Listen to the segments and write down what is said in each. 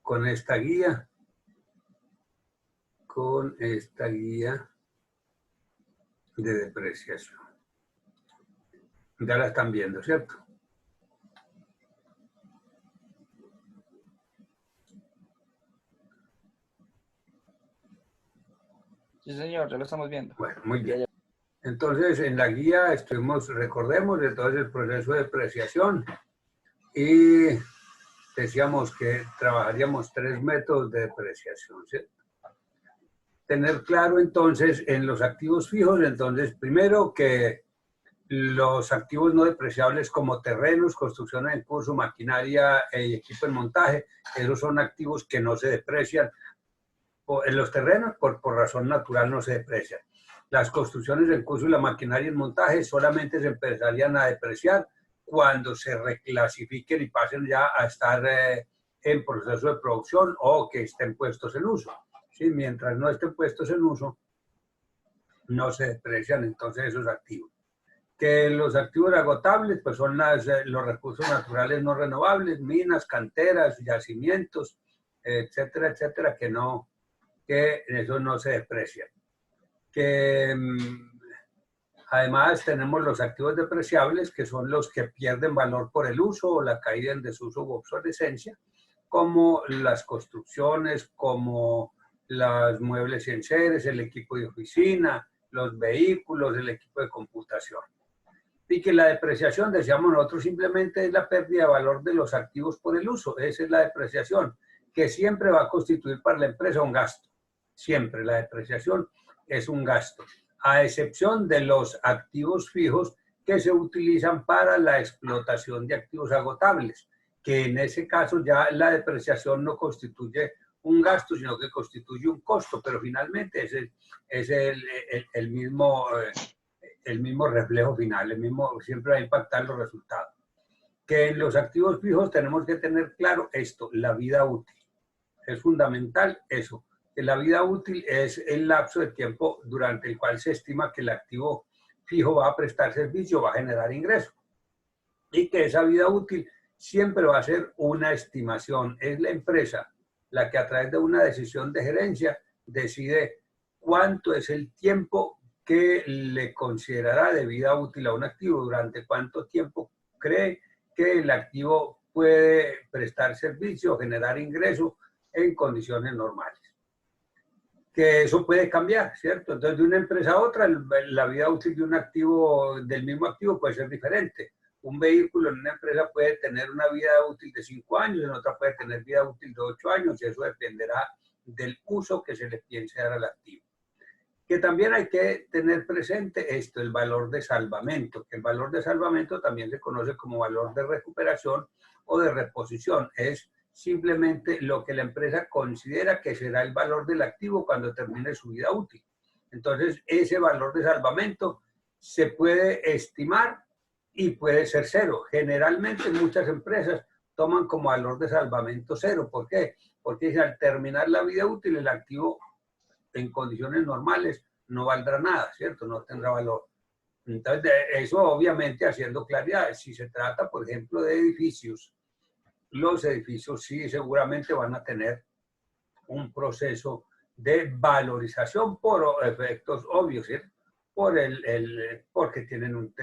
con esta guía, de depreciación. Ya la están viendo, ¿cierto? Sí, señor, ya lo estamos viendo. Bueno, muy bien. Entonces, en la guía recordemos, entonces el proceso de depreciación y decíamos que trabajaríamos 3 métodos de depreciación, ¿cierto? Tener claro entonces en los activos fijos, entonces primero que los activos no depreciables como terrenos, construcción en curso, maquinaria y equipo en montaje, esos son activos que no se deprecian. En los terrenos, por razón natural, no se deprecian. Las construcciones en curso y la maquinaria en montaje solamente se empezarían a depreciar cuando se reclasifiquen y pasen ya a estar en proceso de producción o que estén puestos en uso. ¿Sí? Mientras no estén puestos en uso, no se deprecian entonces esos activos. Que los activos agotables pues son los recursos naturales no renovables, minas, canteras, yacimientos, etcétera, etcétera, que eso no se deprecia. Que además tenemos los activos depreciables, que son los que pierden valor por el uso o la caída en desuso u obsolescencia, como las construcciones, como los muebles y enseres, el equipo de oficina, los vehículos, el equipo de computación. Y que la depreciación, decíamos nosotros, simplemente es la pérdida de valor de los activos por el uso. Esa es la depreciación, que siempre va a constituir para la empresa un gasto. Siempre la depreciación es un gasto, a excepción de los activos fijos que se utilizan para la explotación de activos agotables, que en ese caso ya la depreciación no constituye un gasto, sino que constituye un costo, pero finalmente es el mismo reflejo final, siempre va a impactar los resultados. Que en los activos fijos tenemos que tener claro esto, la vida útil. Es fundamental eso, que la vida útil es el lapso de tiempo durante el cual se estima que el activo fijo va a prestar servicio, va a generar ingreso. Y que esa vida útil siempre va a ser una estimación. Es la empresa la que a través de una decisión de gerencia decide cuánto es el tiempo que le considerará de vida útil a un activo, durante cuánto tiempo cree que el activo puede prestar servicio, generar ingreso en condiciones normales. Que eso puede cambiar, ¿cierto? Entonces, de una empresa a otra, la vida útil de un activo, del mismo activo, puede ser diferente. Un vehículo en una empresa puede tener una vida útil de 5 años, en otra puede tener vida útil de 8 años, y eso dependerá del uso que se le piense dar al activo. Que también hay que tener presente esto, el valor de salvamento, que el valor de salvamento también se conoce como valor de recuperación o de reposición. Es simplemente lo que la empresa considera que será el valor del activo cuando termine su vida útil. Entonces, ese valor de salvamento se puede estimar y puede ser cero. Generalmente muchas empresas toman como valor de salvamento cero. ¿Por qué? Porque al terminar la vida útil el activo en condiciones normales no valdrá nada, ¿cierto? No tendrá valor. Entonces, eso obviamente haciendo claridad. Si se trata, por ejemplo, de edificios, los edificios sí seguramente van a tener un proceso de valorización por efectos obvios, ¿cierto? Porque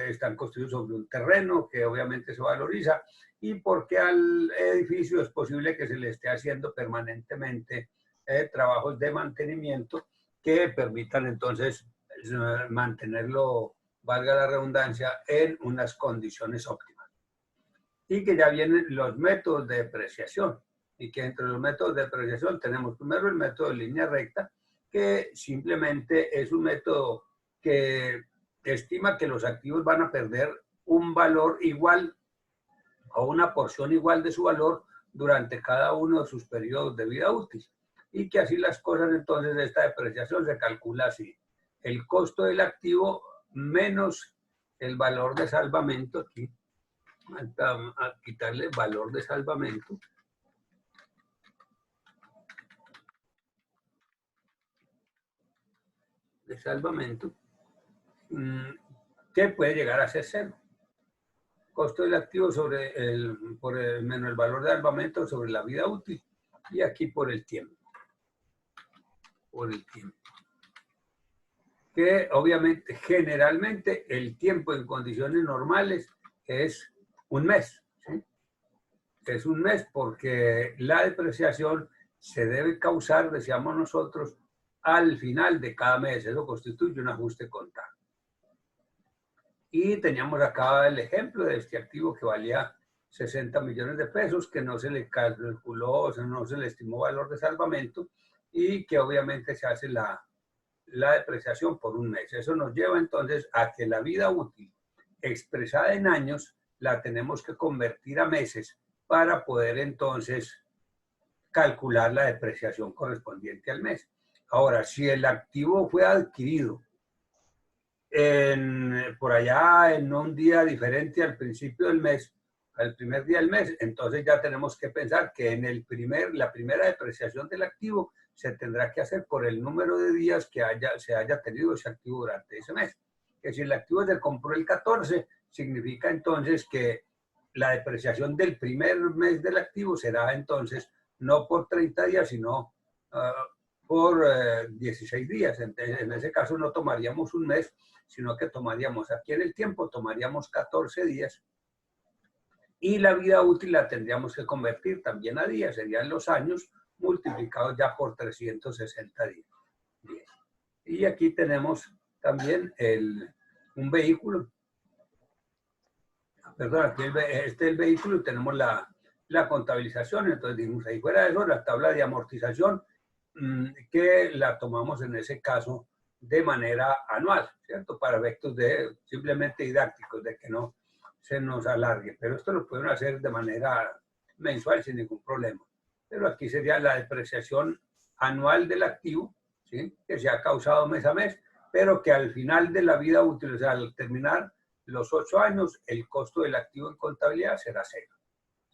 están construidos sobre un terreno que obviamente se valoriza y porque al edificio es posible que se le esté haciendo permanentemente trabajos de mantenimiento que permitan entonces mantenerlo, valga la redundancia, en unas condiciones óptimas. Y que ya vienen los métodos de depreciación. Y que entre los métodos de depreciación tenemos primero el método de línea recta, que simplemente es un método que estima que los activos van a perder un valor igual o una porción igual de su valor durante cada uno de sus periodos de vida útil. Y que así las cosas, entonces, esta depreciación se calcula así. El costo del activo menos el valor de salvamento, aquí, a quitarle valor de salvamento. Que puede llegar a ser cero. Costo del activo menos el valor de salvamento sobre la vida útil. Y aquí por el tiempo. Por el tiempo. Que obviamente, generalmente, el tiempo en condiciones normales es un mes. ¿Sí? Es un mes porque la depreciación se debe causar, decíamos nosotros, al final de cada mes. Eso constituye un ajuste contable. Y teníamos acá el ejemplo de este activo que valía 60 millones de pesos, que no se le calculó, o sea, no se le estimó valor de salvamento y que obviamente se hace la depreciación por un mes. Eso nos lleva entonces a que la vida útil expresada en años la tenemos que convertir a meses para poder entonces calcular la depreciación correspondiente al mes. Ahora, si el activo fue adquirido por allá en un día diferente al principio del mes, al primer día del mes, entonces ya tenemos que pensar que en la primera depreciación del activo se tendrá que hacer por el número de días que se haya tenido ese activo durante ese mes. Que si el activo se compró el 14, significa entonces que la depreciación del primer mes del activo será entonces no por 30 días, sino por 16 días. Entonces, en ese caso no tomaríamos un mes, sino que tomaríamos aquí en el tiempo, tomaríamos 14 días y la vida útil la tendríamos que convertir también a días, serían los años multiplicados ya por 360 días. Bien. Y aquí tenemos también un vehículo. Perdón, aquí este es el vehículo y tenemos la contabilización. Entonces dijimos, ahí fuera de eso, la tabla de amortización, que la tomamos en ese caso de manera anual, ¿cierto? Para efectos de simplemente didácticos, de que no se nos alargue. Pero esto lo pueden hacer de manera mensual sin ningún problema. Pero aquí sería la depreciación anual del activo, ¿sí? Que se ha causado mes a mes, pero que al final de la vida útil, o sea, al terminar los 8 años, el costo del activo en contabilidad será cero.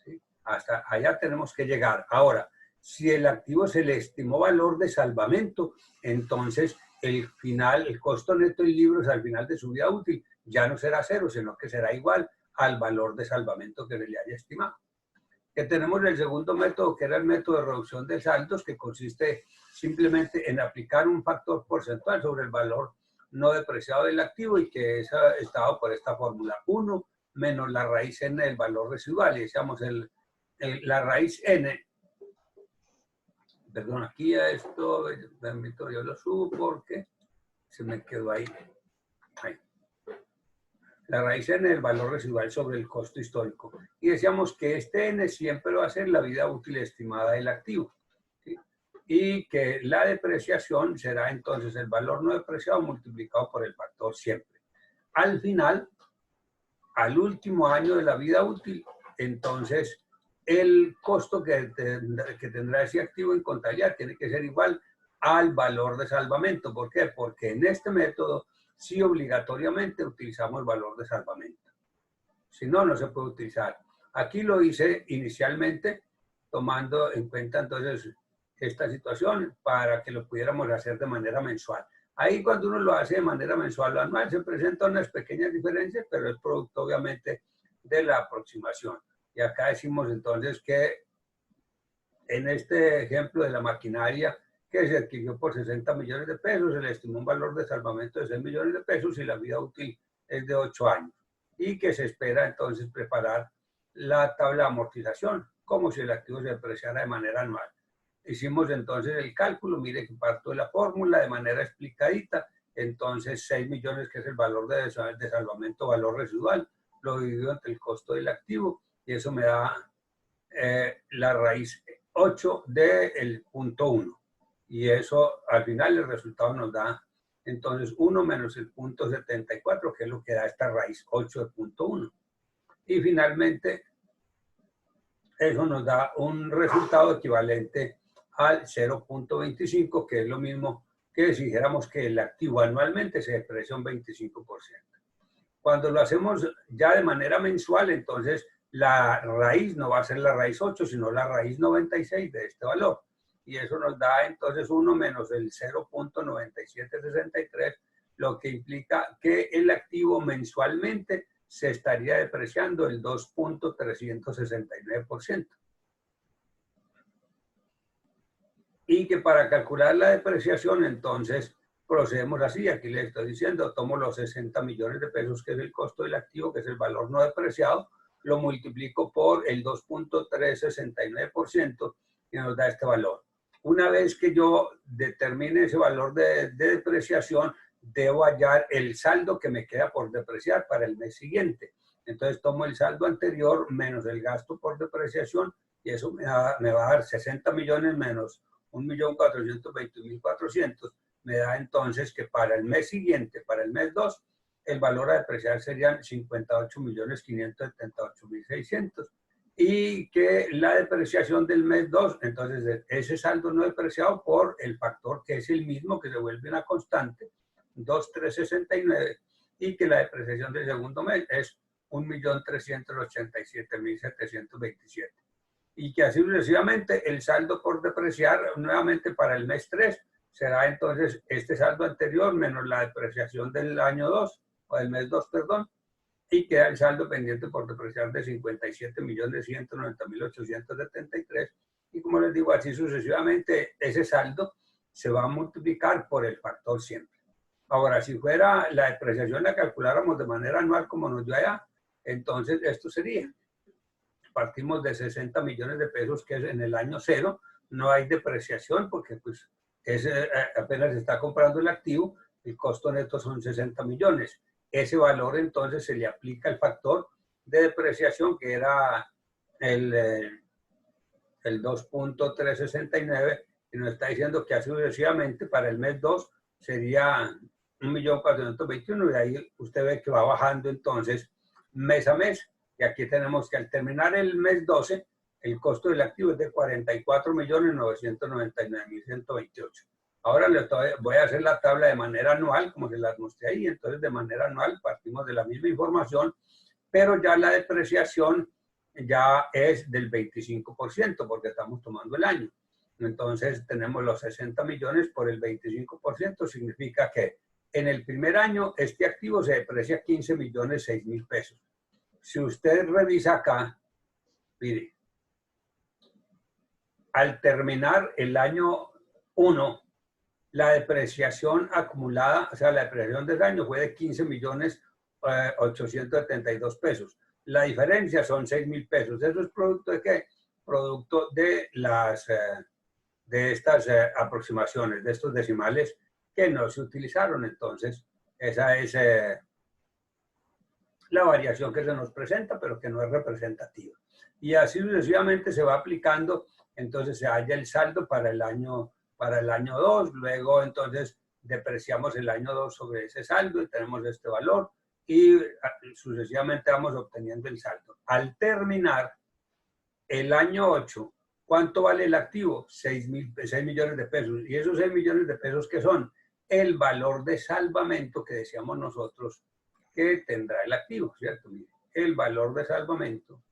¿Sí? Hasta allá tenemos que llegar. Ahora, si el activo se le estimó valor de salvamento, entonces el costo neto en libros al final de su vida útil ya no será cero, sino que será igual al valor de salvamento que se le haya estimado. Que tenemos el segundo método, que era el método de reducción de saldos, que consiste simplemente en aplicar un factor porcentual sobre el valor no depreciado del activo y que es estado por esta fórmula 1 menos la raíz n del valor residual. Y decíamos la raíz n, perdón, aquí a esto, yo lo subo porque se me quedó ahí. La raíz n del valor residual sobre el costo histórico. Y decíamos que este n siempre va a ser la vida útil estimada del activo. ¿Sí? Y que la depreciación será entonces el valor no depreciado multiplicado por el factor siempre. Al final, al último año de la vida útil, entonces el costo que tendrá ese activo en contabilidad tiene que ser igual al valor de salvamento. ¿Por qué? Porque en este método sí obligatoriamente utilizamos valor de salvamento. Si no, no se puede utilizar. Aquí lo hice inicialmente tomando en cuenta entonces esta situación para que lo pudiéramos hacer de manera mensual. Ahí cuando uno lo hace de manera mensual o anual se presentan unas pequeñas diferencias, pero es producto obviamente de la aproximación. Y acá decimos entonces que en este ejemplo de la maquinaria que se adquirió por 60 millones de pesos, se le estimó un valor de salvamento de 6 millones de pesos y la vida útil es de 8 años. Y que se espera entonces preparar la tabla de amortización, como si el activo se depreciara de manera anual. Hicimos entonces el cálculo, mire que parto de la fórmula de manera explicadita, entonces 6 millones que es el valor de salvamento, valor residual, lo divido entre el costo del activo y eso me da la raíz 8 del punto 1. Y eso al final el resultado nos da entonces 1 menos el punto 74, que es lo que da esta raíz 8 del punto 1. Y finalmente eso nos da un resultado equivalente al 0.25, que es lo mismo que si dijéramos que el activo anualmente se deprecia un 25%. Cuando lo hacemos ya de manera mensual, entonces la raíz no va a ser la raíz 8, sino la raíz 96 de este valor. Y eso nos da entonces 1 menos el 0.9763, lo que implica que el activo mensualmente se estaría depreciando el 2.369%. y que para calcular la depreciación, entonces, procedemos así. Aquí le estoy diciendo, tomo los 60 millones de pesos, que es el costo del activo, que es el valor no depreciado, lo multiplico por el 2.369% y nos da este valor. Una vez que yo determine ese valor de depreciación, debo hallar el saldo que me queda por depreciar para el mes siguiente. Entonces tomo el saldo anterior menos el gasto por depreciación y eso me va a dar 60 millones menos 1.420.400. Me da entonces que para el mes siguiente, para el mes 2, el valor a depreciar serían 58.578.600. Y que la depreciación del mes 2, entonces ese saldo no depreciado por el factor que es el mismo, que se vuelve una constante, 2.369, y que la depreciación del segundo mes es 1.387.727. Y que así sucesivamente el saldo por depreciar nuevamente para el mes 3 será entonces este saldo anterior menos la depreciación del año 2, o del mes 2, perdón, y queda el saldo pendiente por depreciar de 57.190.873. Y como les digo, así sucesivamente, ese saldo se va a multiplicar por el factor siempre. Ahora, si fuera la depreciación la calculáramos de manera anual como nos dio allá, entonces esto sería: partimos de 60 millones de pesos, que es en el año 0, no hay depreciación porque pues apenas se está comprando el activo, el costo neto son 60 millones. Ese valor entonces se le aplica el factor de depreciación, que era el 2.369, y nos está diciendo que así sucesivamente para el mes 2 sería 1.421.000, y ahí usted ve que va bajando entonces mes a mes. Y aquí tenemos que al terminar el mes 12, el costo del activo es de 44.999.128. Ahora voy a hacer la tabla de manera anual, como se las mostré ahí. Entonces, de manera anual partimos de la misma información, pero ya la depreciación ya es del 25%, porque estamos tomando el año. Entonces, tenemos los 60 millones por el 25%, significa que en el primer año este activo se deprecia 15.006.000 pesos. Si usted revisa acá, mire, al terminar el año 1, la depreciación acumulada, o sea, la depreciación del año fue de 15.872.000 pesos. La diferencia son 6.000 pesos. ¿Eso es producto de qué? Producto de estas aproximaciones, de estos decimales que no se utilizaron. Entonces, esa es la variación que se nos presenta, pero que no es representativa. Y así sucesivamente se va aplicando. Entonces se halla el saldo para el año 2, luego entonces depreciamos el año 2 sobre ese saldo y tenemos este valor, y sucesivamente vamos obteniendo el saldo. Al terminar el año 8, ¿cuánto vale el activo? 6 millones de pesos. Y esos 6 millones de pesos, ¿qué son? El valor de salvamento que decíamos nosotros que tendrá el activo, ¿cierto? El valor de salvamento,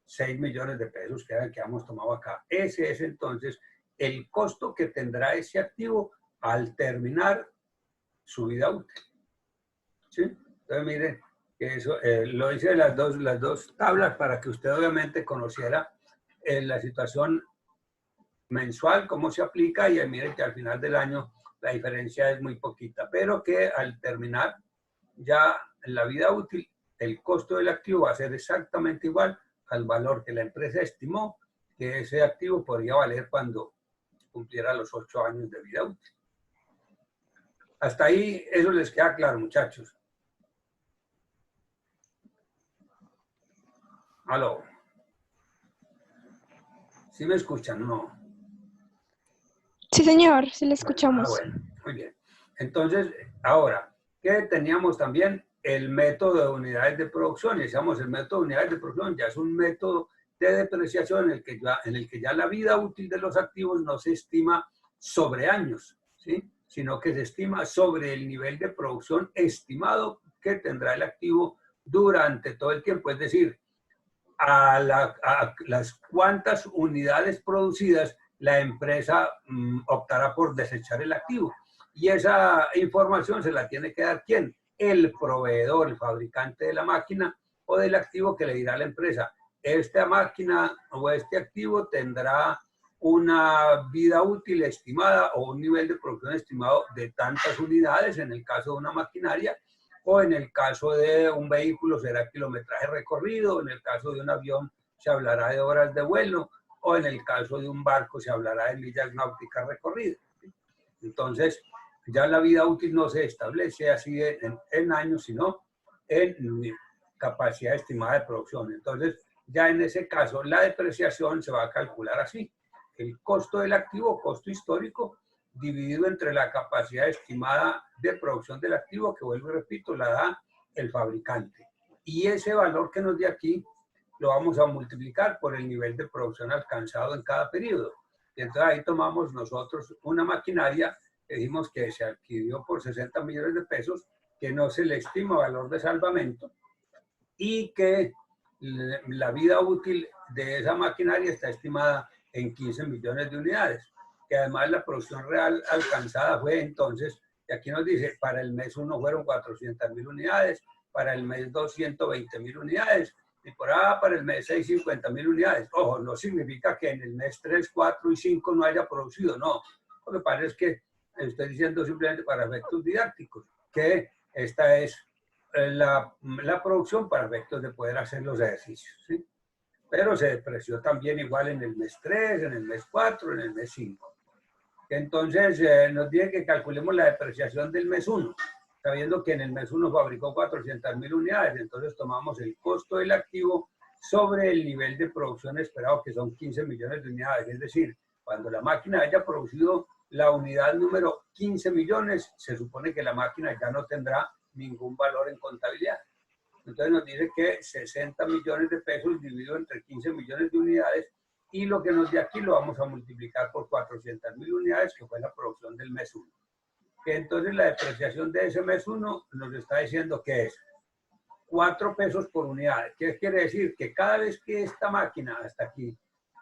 6 millones de pesos que hemos tomado acá. Ese es entonces el costo que tendrá ese activo al terminar su vida útil. ¿Sí? Entonces, miren, que eso lo hice las dos tablas para que usted obviamente conociera la situación mensual, cómo se aplica, y miren que al final del año la diferencia es muy poquita, pero que al terminar ya en la vida útil, el costo del activo va a ser exactamente igual al valor que la empresa estimó que ese activo podría valer cuando cumpliera los 8 años de vida útil. Hasta ahí, eso les queda claro, muchachos. ¿Aló? ¿Sí me escuchan? No. Sí, señor, sí le escuchamos. Bueno, muy bien. Entonces, ahora, ¿qué teníamos también? El método de unidades de producción. Y decíamos, el método de unidades de producción ya es un método de depreciación en el que ya la vida útil de los activos no se estima sobre años, ¿sí? Sino que se estima sobre el nivel de producción estimado que tendrá el activo durante todo el tiempo. Es decir, a las cuantas unidades producidas la empresa optará por desechar el activo. Y esa información se la tiene que dar ¿quién? El proveedor, el fabricante de la máquina o del activo, que le dirá a la empresa: esta máquina o este activo tendrá una vida útil estimada o un nivel de producción estimado de tantas unidades, en el caso de una maquinaria, o en el caso de un vehículo será kilometraje recorrido, en el caso de un avión se hablará de horas de vuelo, o en el caso de un barco se hablará de millas náuticas recorridas. Entonces, ya la vida útil no se establece así en años, sino en capacidad estimada de producción. Entonces, ya en ese caso, la depreciación se va a calcular así. El costo del activo, costo histórico, dividido entre la capacidad estimada de producción del activo, que vuelvo y repito, la da el fabricante. Y ese valor que nos dé aquí lo vamos a multiplicar por el nivel de producción alcanzado en cada periodo. Y entonces ahí tomamos nosotros una maquinaria que dijimos que se adquirió por 60 millones de pesos, que no se le estima valor de salvamento y que la vida útil de esa maquinaria está estimada en 15 millones de unidades, que además la producción real alcanzada fue entonces, y aquí nos dice, para el mes 1 fueron 400.000 unidades, para el mes 2, 120.000 unidades, y por ahí para el mes 6, 50.000 unidades. Ojo, no significa que en el mes 3, 4 y 5 no haya producido, no. Lo que pasa es que estoy diciendo simplemente para efectos didácticos, que esta es la producción para efectos de poder hacer los ejercicios, ¿sí? Pero se depreció también igual en el mes 3, en el mes 4, en el mes 5. Entonces nos dice que calculemos la depreciación del mes 1, sabiendo que en el mes 1 fabricó 400.000 unidades, entonces tomamos el costo del activo sobre el nivel de producción esperado, que son 15 millones de unidades, es decir, cuando la máquina haya producido la unidad número 15 millones, se supone que la máquina ya no tendrá ningún valor en contabilidad. Entonces nos dice que 60 millones de pesos dividido entre 15 millones de unidades, y lo que nos dé aquí lo vamos a multiplicar por 400.000 unidades, que fue la producción del mes 1. Entonces la depreciación de ese mes 1 nos está diciendo que es 4 pesos por unidad. ¿Qué quiere decir? Que cada vez que esta máquina, hasta aquí,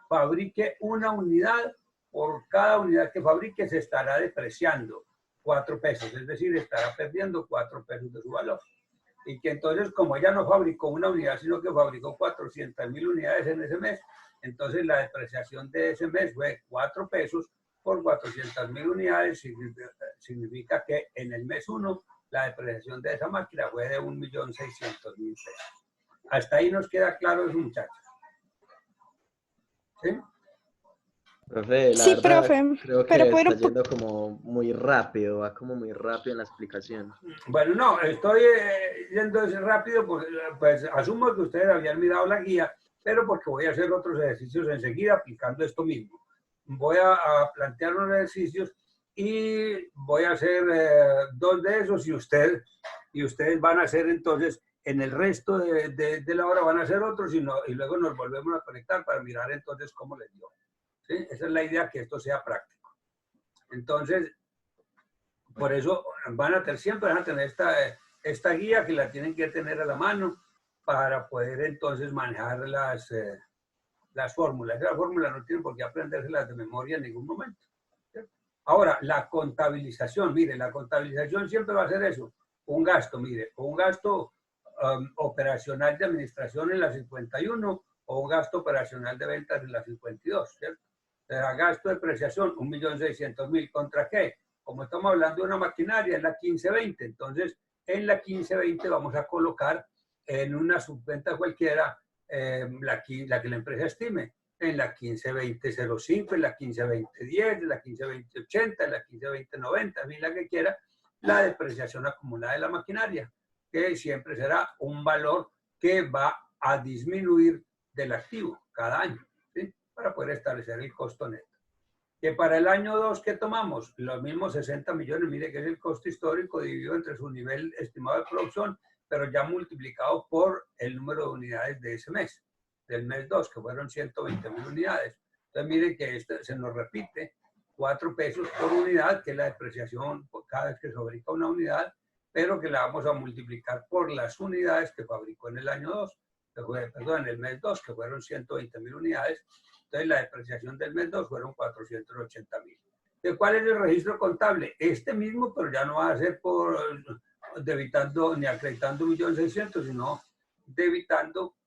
fabrique una unidad, por cada unidad que fabrique se estará depreciando 4 pesos, es decir, estará perdiendo 4 pesos de su valor. Y que entonces, como ella no fabricó una unidad, sino que fabricó 400.000 unidades en ese mes, entonces la depreciación de ese mes fue 4 pesos por 400.000 unidades, significa que en el mes 1 la depreciación de esa máquina fue de 1.600.000 pesos. Hasta ahí nos queda claro eso, muchachos. ¿Sí? Profe, la Sí, verdad, profe, creo pero que puedo está yendo como muy rápido, va como muy rápido en la explicación. Bueno, no, estoy yendo rápido, pues asumo que ustedes habían mirado la guía, pero porque voy a hacer otros ejercicios enseguida aplicando esto mismo. Voy a plantear unos ejercicios y voy a hacer 2 de esos y ustedes van a hacer entonces, en el resto de la hora van a hacer otros y luego nos volvemos a conectar para mirar entonces cómo les dio. ¿Sí? Esa es la idea, que esto sea práctico. Entonces, por eso siempre van a tener esta guía, que la tienen que tener a la mano para poder entonces manejar las fórmulas. Las fórmulas no tienen por qué aprendérselas de memoria en ningún momento. Ahora, la contabilización, mire, la contabilización siempre va a ser eso, un gasto, mire, un gasto operacional de administración en la 51 o un gasto operacional de ventas en la 52, ¿cierto? O sea, gasto de depreciación, 1.600.000, ¿contra qué? Como estamos hablando de una maquinaria, es la 1520, entonces en la 1520 vamos a colocar en una subventa cualquiera la que la empresa estime, en la 1520.05, en la 1520.10, en la 1520.80, en la 1520.90, en fin, la que quiera, la depreciación acumulada de la maquinaria, que siempre será un valor que va a disminuir del activo cada año, ¿sí? Para poder establecer el costo neto. Que para el año 2, ¿qué tomamos? Los mismos 60 millones, mire que es el costo histórico dividido entre su nivel estimado de producción, pero ya multiplicado por el número de unidades de ese mes, del mes 2, que fueron 120.000 unidades. Entonces, mire que se nos repite 4 pesos por unidad, que es la depreciación por cada vez que se fabrica una unidad, pero que la vamos a multiplicar por las unidades que fabricó en el año 2, perdón, en el mes 2, que fueron 120.000 unidades. Entonces, la depreciación del mes 2 fueron 480.000. ¿Cuál es el registro contable? Este mismo, pero ya no va a ser por debitando ni acreditando 1.600.000, sino debitando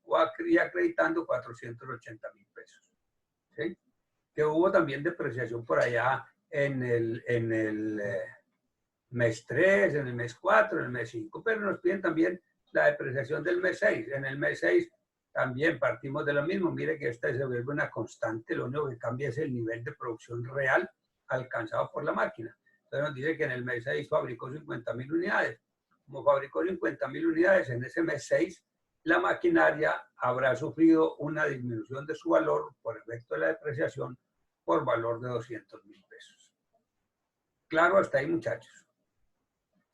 y acreditando 480.000 pesos. ¿Sí? que hubo también depreciación por allá en el mes 3, en el mes 4, en el mes 5, pero nos piden también la depreciación del mes 6. En el mes 6 también partimos de lo mismo. Mire que esta se vuelve una constante, lo único que cambia es el nivel de producción real alcanzado por la máquina. Entonces nos dice que en el mes 6 fabricó 50.000 unidades. Como fabricó 50.000 unidades, en ese mes 6 la maquinaria habrá sufrido una disminución de su valor por efecto de la depreciación por valor de 200.000 pesos. Claro, hasta ahí, muchachos.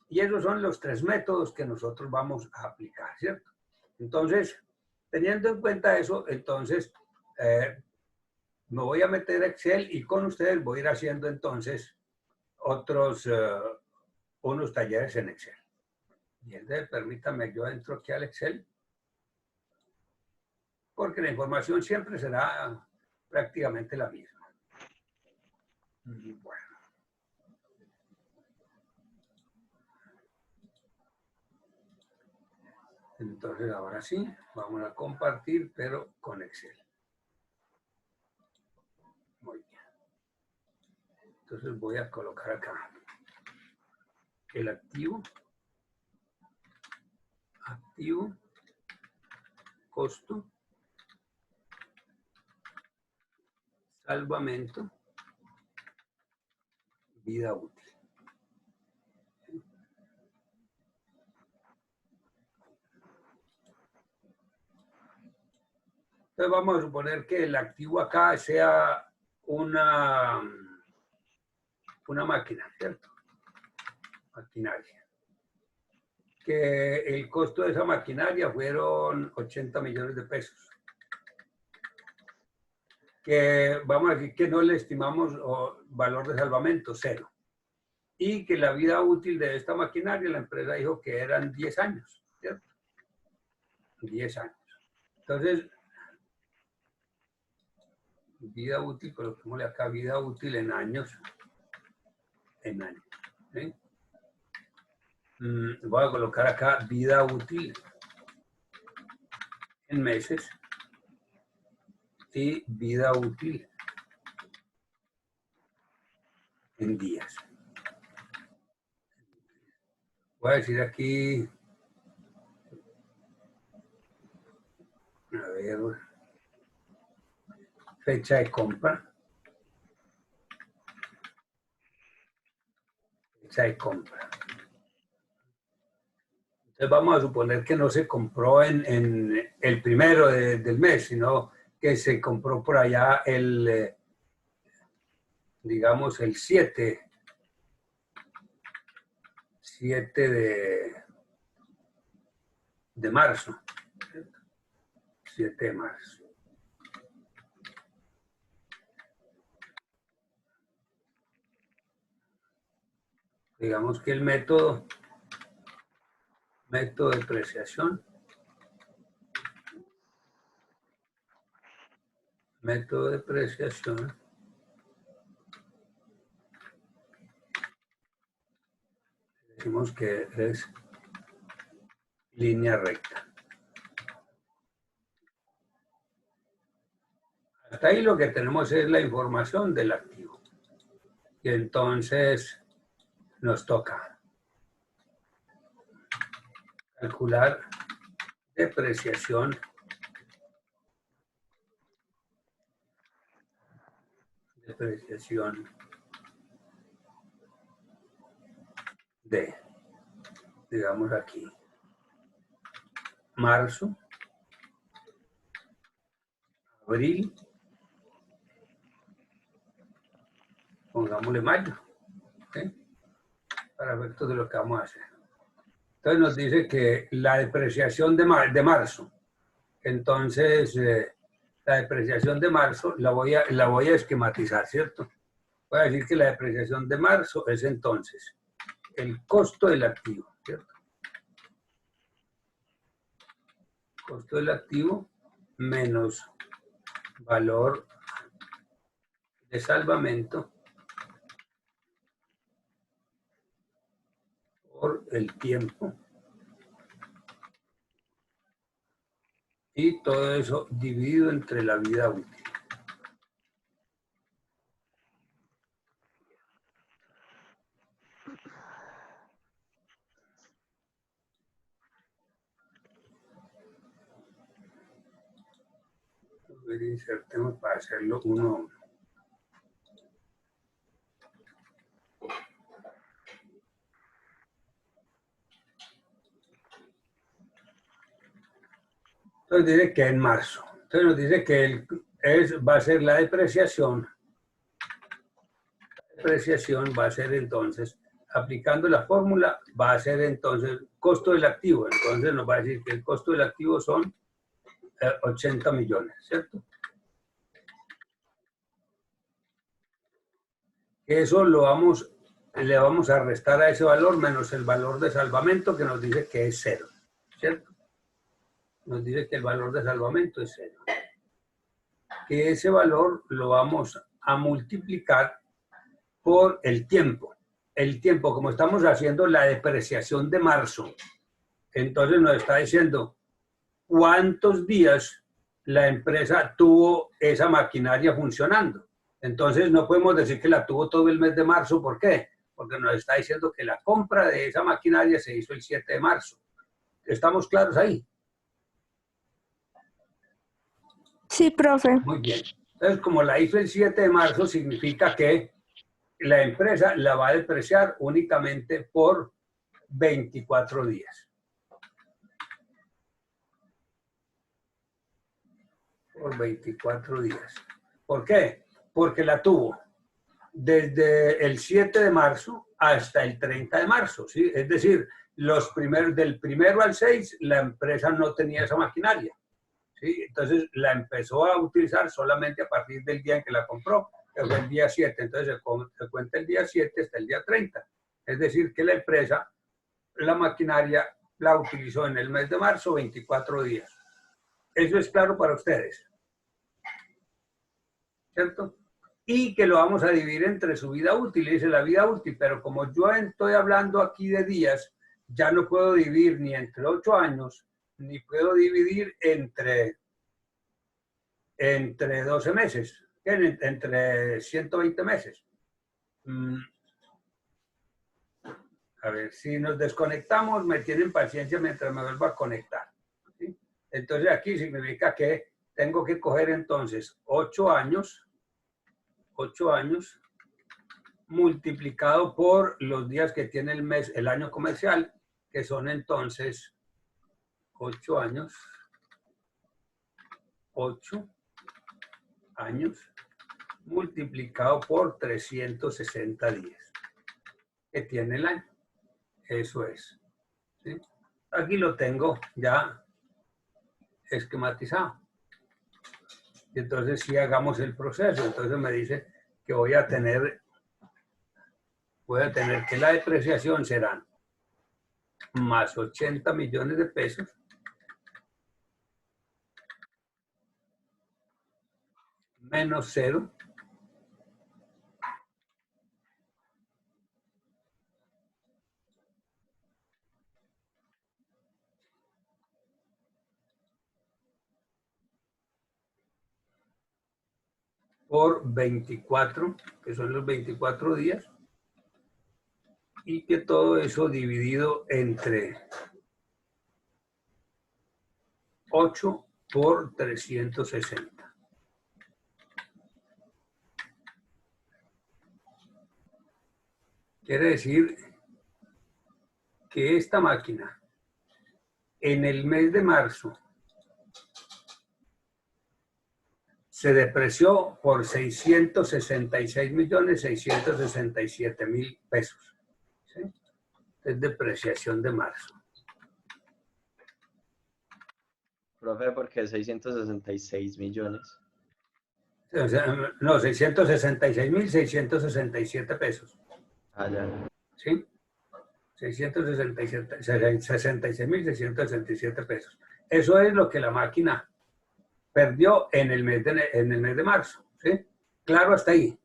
Y esos son los 3 métodos que nosotros vamos a aplicar, ¿cierto? Entonces, teniendo en cuenta eso, entonces me voy a meter a Excel y con ustedes voy a ir haciendo entonces unos talleres en Excel. Y entonces, permítanme, yo entro aquí al Excel, porque la información siempre será prácticamente la misma. Bueno. Entonces, ahora sí, vamos a compartir, pero con Excel. Muy bien. Entonces, voy a colocar acá el activo, costo, salvamento, vida útil. Entonces vamos a suponer que el activo acá sea una máquina, ¿cierto? Maquinaria. Que el costo de esa maquinaria fueron 80 millones de pesos. Que vamos a decir que no le estimamos valor de salvamento, 0. Y que la vida útil de esta maquinaria, la empresa dijo que eran 10 años, ¿cierto? 10 años. Entonces, vida útil, coloquémosle acá vida útil en años. En años. ¿Sí? Voy a colocar acá vida útil en meses y vida útil en días. Voy a decir aquí, a ver, fecha de compra. Fecha de compra. Entonces vamos a suponer que no se compró en el primero del mes, sino que se compró por allá digamos, el 7 de marzo. 7 de marzo. Digamos que el método de depreciación. Método de depreciación. Decimos que es línea recta. Hasta ahí lo que tenemos es la información del activo. Y entonces nos toca calcular depreciación de, digamos aquí, marzo, abril, pongámosle mayo, ¿sí? Para efectos de lo que vamos a hacer. Entonces nos dice que la depreciación de marzo, entonces la depreciación de marzo la voy a esquematizar, ¿cierto? Voy a decir que la depreciación de marzo es entonces el costo del activo, ¿cierto? Costo del activo menos valor de salvamento por el tiempo. Y todo eso dividido entre la vida útil. volver a insertemos para hacerlo uno a uno. Entonces dice que en marzo. Entonces nos dice que va a ser la depreciación. La depreciación va a ser entonces, aplicando la fórmula, va a ser entonces costo del activo. Entonces nos va a decir que el costo del activo son 80 millones, ¿cierto? Eso le vamos a restar a ese valor menos el valor de salvamento que nos dice que es 0, ¿cierto? Nos dice que el valor de salvamento es 0. Que ese valor lo vamos a multiplicar por el tiempo. El tiempo, como estamos haciendo la depreciación de marzo, entonces nos está diciendo cuántos días la empresa tuvo esa maquinaria funcionando. Entonces no podemos decir que la tuvo todo el mes de marzo. ¿Por qué? Porque nos está diciendo que la compra de esa maquinaria se hizo el 7 de marzo. ¿Estamos claros ahí? Sí, profe. Muy bien. Entonces, como la hizo el 7 de marzo, significa que la empresa la va a depreciar únicamente por 24 días. Por 24 días. ¿Por qué? Porque la tuvo desde el 7 de marzo hasta el 30 de marzo, ¿sí? Es decir, del 1 al 6 la empresa no tenía esa maquinaria, ¿sí? Entonces la empezó a utilizar solamente a partir del día en que la compró, que fue el día 7. Entonces se cuenta el día 7 hasta el día 30. Es decir, que la empresa, la maquinaria, la utilizó en el mes de marzo 24 días. ¿Eso es claro para ustedes? ¿Cierto? Y que lo vamos a dividir entre su vida útil, dice la vida útil, pero como yo estoy hablando aquí de días, ya no puedo dividir ni entre 8 años, ni puedo dividir entre 12 meses, entre 120 meses. A ver, si nos desconectamos, me tienen paciencia mientras me vuelvo a conectar, ¿sí? Entonces aquí significa que tengo que coger entonces 8 años multiplicado por los días que tiene el año comercial, que son entonces 8 años multiplicado por 360 días que tiene el año. Eso es, ¿sí? Aquí lo tengo ya esquematizado. Y entonces si hagamos el proceso, entonces me dice que voy a tener que la depreciación serán más 80 millones de pesos menos 0 por 24, que son los 24 días, y que todo eso dividido entre 8 por 360. Quiere decir que esta máquina en el mes de marzo se depreció por 666.667.000 pesos. ¿Sí? Es depreciación de marzo. Profe, ¿por qué 666 millones? O sea, no, 666.667 pesos. Ah, ya. ¿Sí? 66.667 pesos. Eso es lo que la máquina perdió en el mes de marzo. ¿Sí? Claro hasta ahí.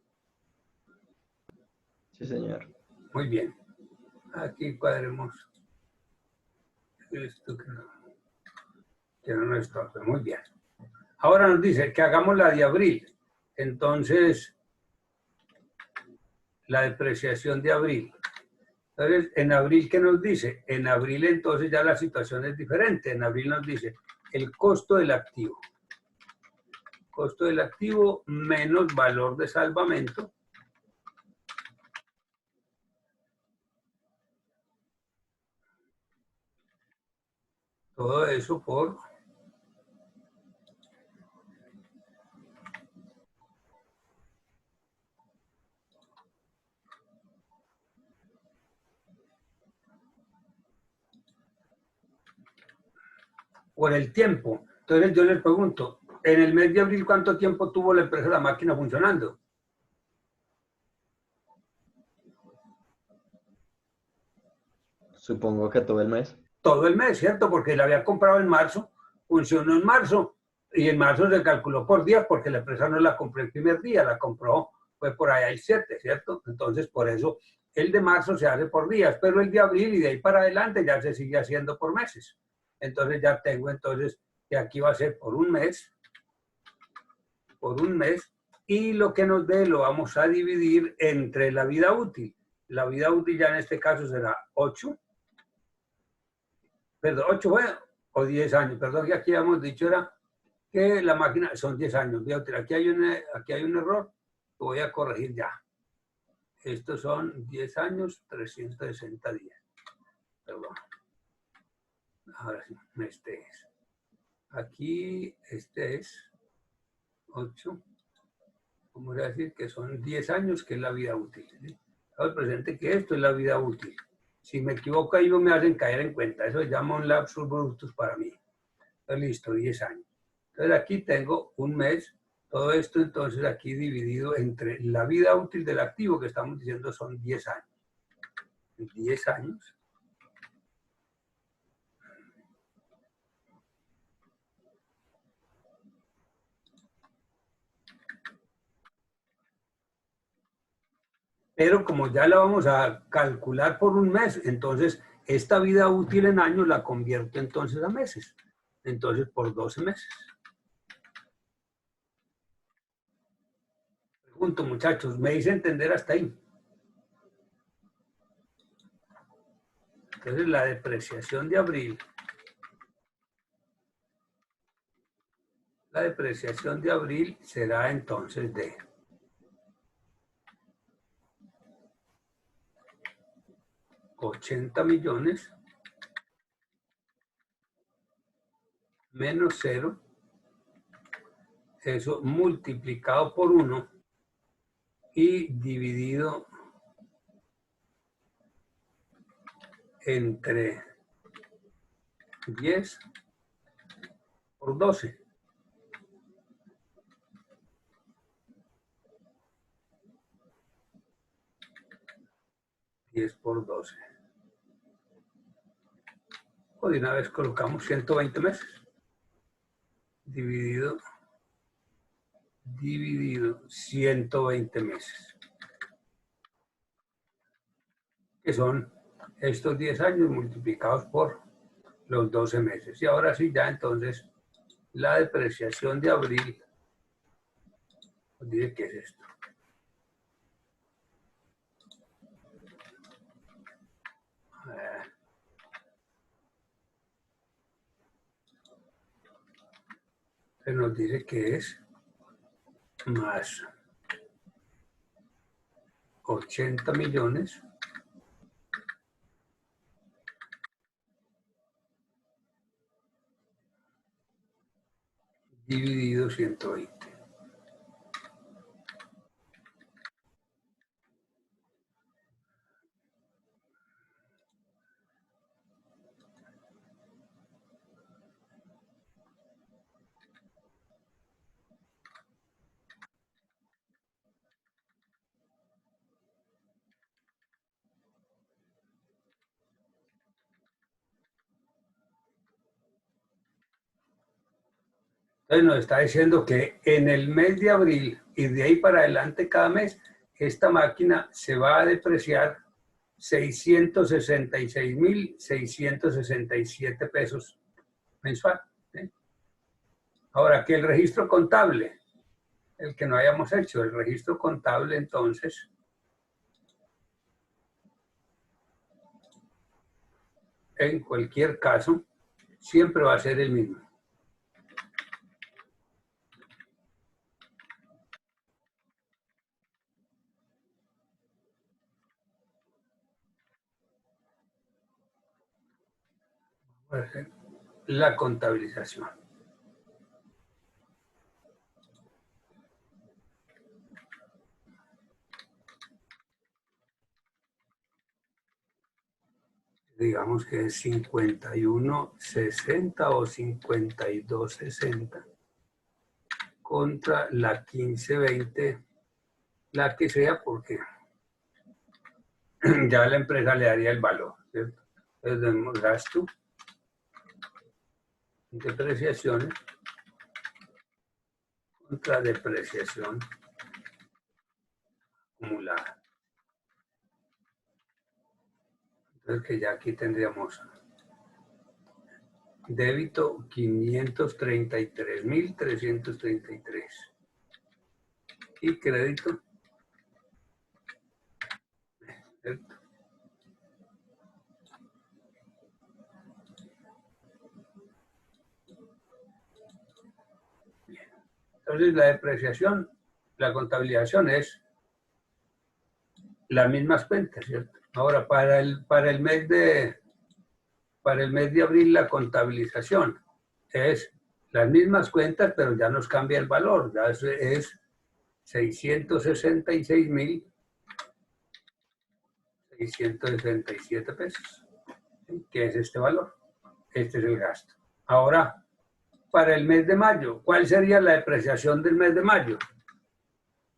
Sí, señor. Muy bien. Aquí cuadremos esto que no estorbe. Muy bien. Ahora nos dice que hagamos la de abril. Entonces, la depreciación de abril. Entonces, en abril, ¿qué nos dice? En abril, entonces, ya la situación es diferente. En abril nos dice el costo del activo. Costo del activo menos valor de salvamento. Todo eso por el tiempo. Entonces yo les pregunto, en el mes de abril, ¿cuánto tiempo tuvo la empresa la máquina funcionando? Supongo que todo el mes. Todo el mes, ¿cierto? Porque la había comprado en marzo, funcionó en marzo, y en marzo se calculó por días porque la empresa no la compró el primer día, la compró, fue por allá el 7, ¿cierto? Entonces, por eso, el de marzo se hace por días, pero el de abril y de ahí para adelante ya se sigue haciendo por meses. Entonces, ya tengo entonces que aquí va a ser por un mes, y lo que nos dé lo vamos a dividir entre la vida útil. La vida útil ya en este caso será 8, perdón, 8 o 10 años, perdón, que aquí habíamos dicho era que la máquina son 10 años. Aquí hay un error, lo voy a corregir ya. Estos son 10 años, 360 días. Perdón. Ahora sí, este es. Aquí, este es 8. Vamos a decir que son 10 años, que es la vida útil. ¿Sí? Al presente que esto es la vida útil. Si me equivoco, ellos me hacen caer en cuenta. Eso se llama un lapsus brutus para mí. Entonces, listo, 10 años. Entonces, aquí tengo un mes. Todo esto, entonces, aquí dividido entre la vida útil del activo, que estamos diciendo son 10 años. 10 años. Pero como ya la vamos a calcular por un mes, entonces esta vida útil en años la convierto entonces a meses. Entonces por 12 meses. Pregunto, muchachos, ¿me hice entender hasta ahí? Entonces la depreciación de abril. La depreciación de abril será entonces de 80 millones menos 0, eso multiplicado por 1 y dividido entre 10 por 12. Por 12. O de una vez colocamos 120 meses. Dividido 120 meses. Que son estos 10 años multiplicados por los 12 meses. Y ahora sí, ya entonces, la depreciación de abril. Os diré qué es esto. Se nos dice que es más 80 millones dividido 120. Entonces nos está diciendo que en el mes de abril y de ahí para adelante cada mes, esta máquina se va a depreciar 666.667 pesos mensual. ¿Sí? Ahora, que el registro contable, el que no hayamos hecho, el registro contable entonces, en cualquier caso, siempre va a ser el mismo. Voy a hacer la contabilización. Digamos que es 51.60 o 52.60 contra la 15.20, la que sea, porque ya la empresa le daría el valor, ¿cierto? Entonces tenemos gasto, depreciaciones contra depreciación acumulada. Entonces que ya aquí tendríamos débito 533.333 y crédito, ¿cierto? Bien. Entonces la depreciación, la contabilización es las mismas cuentas, ¿cierto? Ahora para el mes de abril la contabilización es las mismas cuentas, pero ya nos cambia el valor, ya es 666.667 pesos, ¿sí? Que es este valor. Este es el gasto. Ahora, para el mes de mayo, ¿cuál sería la depreciación del mes de mayo?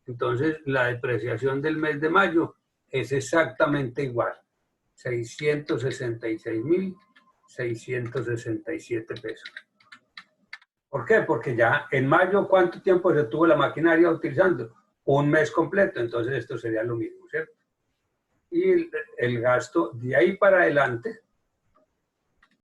Entonces, la depreciación del mes de mayo es exactamente igual, 666.667 pesos. ¿Por qué? Porque ya en mayo, ¿cuánto tiempo se tuvo la maquinaria utilizando? Un mes completo, entonces esto sería lo mismo, ¿cierto? Y el gasto de ahí para adelante